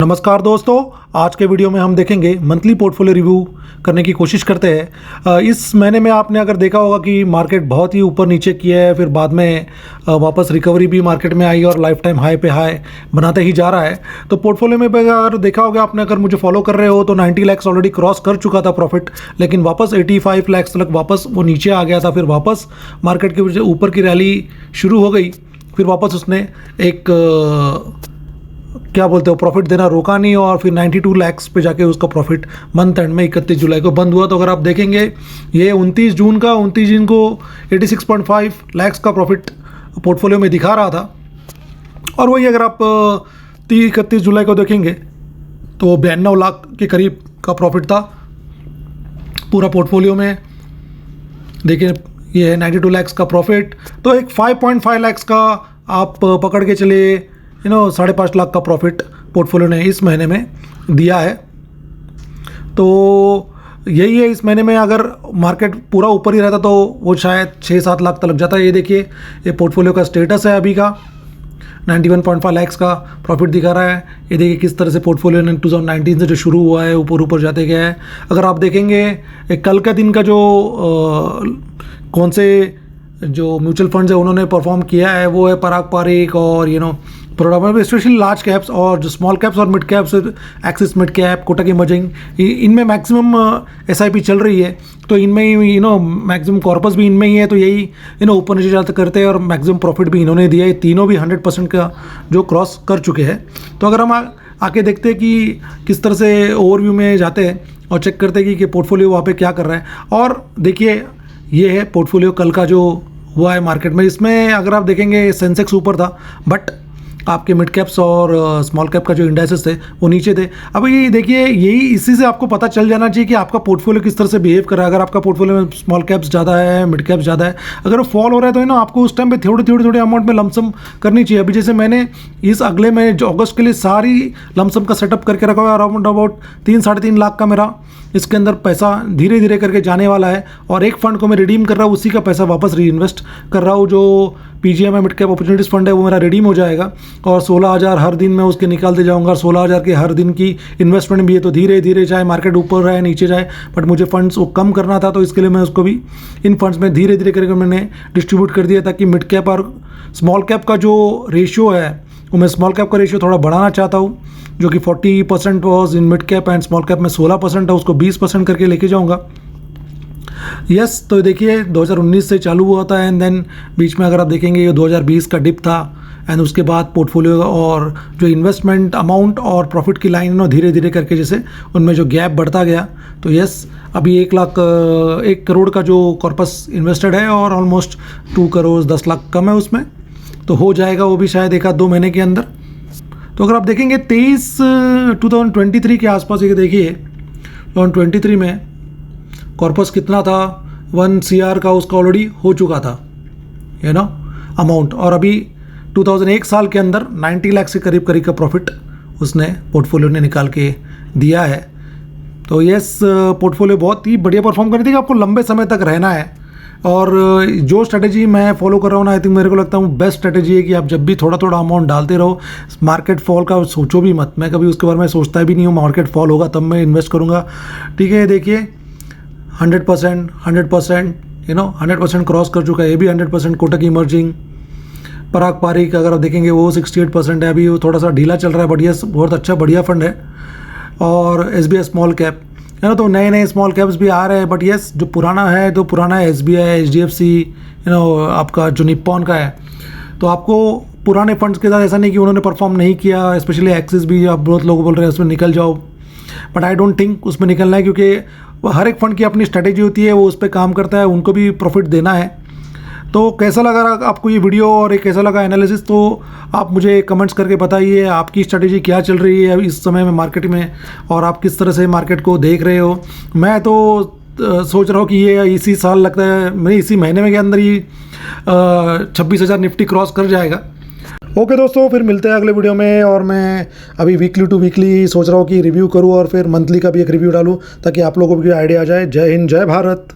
नमस्कार दोस्तों, आज के वीडियो में हम देखेंगे मंथली पोर्टफोलियो रिव्यू करने की कोशिश करते हैं। इस महीने में आपने अगर देखा होगा कि मार्केट बहुत ही ऊपर नीचे किया है, फिर बाद में वापस रिकवरी भी मार्केट में आई और लाइफ टाइम हाई पे हाई बनाते ही जा रहा है। तो पोर्टफोलियो में अगर देखा होगा आपने, अगर मुझे फॉलो कर रहे हो तो 90 लाख ऑलरेडी क्रॉस कर चुका था प्रॉफिट, लेकिन वापस 85 लाख तक वापस वो नीचे आ गया था। फिर वापस मार्केट के ऊपर की रैली शुरू हो गई, फिर वापस उसने एक क्या बोलते हो प्रॉफिट देना रोका नहीं और फिर 92 लाख पे जाके उसका प्रॉफिट मंथ एंड में 31 जुलाई को बंद हुआ। तो अगर आप देखेंगे ये 29 जून को 86.5 लाख का प्रॉफिट पोर्टफोलियो में दिखा रहा था। और वही अगर आप 31 जुलाई को देखेंगे तो 92 लाख के करीब का प्रॉफिट था पूरा पोर्टफोलियो में। देखिए ये है 92 लाख का प्रॉफिट, तो एक 5.5 लाख का आप पकड़ के चले 5.5 लाख का प्रॉफिट पोर्टफोलियो ने इस महीने में दिया है। तो यही है, इस महीने में अगर मार्केट पूरा ऊपर ही रहता तो वो शायद 6-7 लाख तक लग जाता है। ये देखिए ये पोर्टफोलियो का स्टेटस है अभी का, 91.5 लाख का प्रॉफिट दिखा रहा है। ये देखिए किस तरह से पोर्टफोलियो ने 2019 से जो शुरू हुआ है ऊपर जाते गया है। अगर आप देखेंगे कल का दिन का जो कौन से जो म्यूचुअल फंड्स है उन्होंने परफॉर्म किया है वो है पराग पारिक और प्रोडक्ट स्पेशली लार्ज कैप्स और जो स्मॉल कैप्स और mid caps, axis mid cap, Kotak emerging, इनमें मैक्सिमम एसआईपी चल रही है। तो इनमें ही मैक्सिमम कॉर्पस भी इनमें ही है। तो यही ऊपर नीचे जाते करते हैं और मैक्सिमम प्रॉफिट भी इन्होंने दिया है। तीनों भी 100% का जो क्रॉस कर चुके हैं। तो अगर हम आके देखते हैं कि किस तरह से ओवरव्यू में जाते हैं और चेक करते हैं कि पोर्टफोलियो वहाँ पे क्या कर रहा है। और देखिए ये है पोर्टफोलियो कल का जो हुआ है मार्केट में। इसमें अगर आप देखेंगे सेंसेक्स ऊपर था, बट आपके मिड कैप्स और स्मॉल कैप का जो इंडेक्सेस थे वो नीचे थे। अब ये देखिए यही इसी से आपको पता चल जाना चाहिए कि आपका पोर्टफोलियो किस तरह से बिहेव कर रहा है। अगर आपका पोर्टफोलियो में स्मॉल कैप्स ज़्यादा है, मिड कैप्स ज़्यादा है, अगर वो फॉल हो रहा है तो आपको उस टाइम पे थोड़ी अमाउंट में लमसम करनी चाहिए। अभी जैसे मैंने इस अगले महीने जो अगस्त के लिए सारी लमसम का सेटअप करके रखा हुआ है। अराउंड अबाउट 3-3.5 लाख का मेरा इसके अंदर पैसा धीरे धीरे करके जाने वाला है। और एक फ़ंड को मैं रिडीम कर रहा हूँ, उसी का पैसा वापस री इन्वेस्ट कर रहा हूँ। जो PGM mid cap opportunities fund है वो मेरा रिडीम हो जाएगा और 16,000 हर दिन मैं उसके निकालते जाऊँगा। 16,000 के हर दिन की इन्वेस्टमेंट भी है। तो धीरे धीरे चाहे मार्केट ऊपर रहे नीचे जाए, बट मुझे फंड्स को कम करना था, तो इसके लिए मैं उसको भी इन फंड्स में धीरे धीरे करके मैंने डिस्ट्रीब्यूट कर दिया, ताकि मिड कैप और स्मॉल कैप का जो रेशियो है वो मैं स्मॉल कैप का रेशियो थोड़ा बढ़ाना चाहता हूँ, जो कि 40% was in mid cap and small cap में 16% है, उसको 20% करके लेके जाऊँगा। यस, तो देखिए 2019 से चालू हुआ था एंड देन बीच में अगर आप देखेंगे ये 2020 का डिप था एंड उसके बाद पोर्टफोलियो और जो इन्वेस्टमेंट अमाउंट और प्रॉफिट की लाइन धीरे धीरे करके जैसे उनमें जो गैप बढ़ता गया। तो यस, अभी 1 करोड़ का जो कॉर्पस इन्वेस्टेड है और ऑलमोस्ट 2 करोड़ 10 लाख कम है उसमें, तो हो जाएगा वो भी शायद 1-2 महीने के अंदर। तो अगर आप देखेंगे 2023 के आसपास, ये देखिए 2023 में कॉर्पस कितना था, 1 CR का उसका ऑलरेडी हो चुका था अमाउंट। और अभी 2001 साल के अंदर 90 लाख से करीब का प्रॉफिट उसने पोर्टफोलियो ने निकाल के दिया है। तो यस, पोर्टफोलियो बहुत ही बढ़िया परफॉर्म कर रही थी कि आपको लंबे समय तक रहना है। और जो स्ट्रेटेजी मैं फॉलो कर रहा हूँ ना, आई थिंक मेरे को लगता है बेस्ट स्ट्रेटेजी है कि आप जब भी थोड़ा अमाउंट डालते रहो। मार्केट फॉल का सोचो भी मत, मैं कभी उसके बारे में सोचता भी नहीं हूँ। मार्केट फॉल होगा तब मैं इन्वेस्ट करूँगा, ठीक है। देखिए 100% 100% क्रॉस कर चुका है। ये भी 100%। कोटक इमर्जिंग, पराग पारिक अगर आप देखेंगे वो 68% है। अभी वो थोड़ा सा ढीला चल रहा है, बढ़िया, बहुत अच्छा बढ़िया फंड है। और SBI स्मॉल कैप तो नए स्मॉल कैप्स भी आ रहे हैं, बट यस जो पुराना है तो पुराना है। SBI, HDFC, आपका जो निप्पॉन का है। तो आपको पुराने फंड्स के साथ ऐसा नहीं कि उन्होंने परफॉर्म नहीं किया, स्पेशली एक्सिस भी आप बहुत लोग बोल रहे हैं उसमें निकल जाओ, बट आई डोंट थिंक उसमें निकलना है, क्योंकि हर एक फंड की अपनी स्ट्रेटेजी होती है, वो उस पर काम करता है, उनको भी प्रॉफिट देना है। तो कैसा लगा आपको ये वीडियो और ये कैसा लगा एनालिसिस, तो आप मुझे कमेंट्स करके बताइए आपकी स्ट्रेटेजी क्या चल रही है इस समय में मार्केट में, और आप किस तरह से मार्केट को देख रहे हो। मैं तो सोच रहा हूँ कि ये इसी साल लगता है मैं इसी महीने में के अंदर ही 26,000 निफ्टी क्रॉस कर जाएगा। ओके दोस्तों, फिर मिलते हैं अगले वीडियो में। और मैं अभी वीकली टू वीकली सोच रहा हूँ कि रिव्यू करूँ और फिर मंथली का भी एक रिव्यू डालूँ, ताकि आप लोगों को भी आइडिया आ जाए। जय हिंद, जय भारत।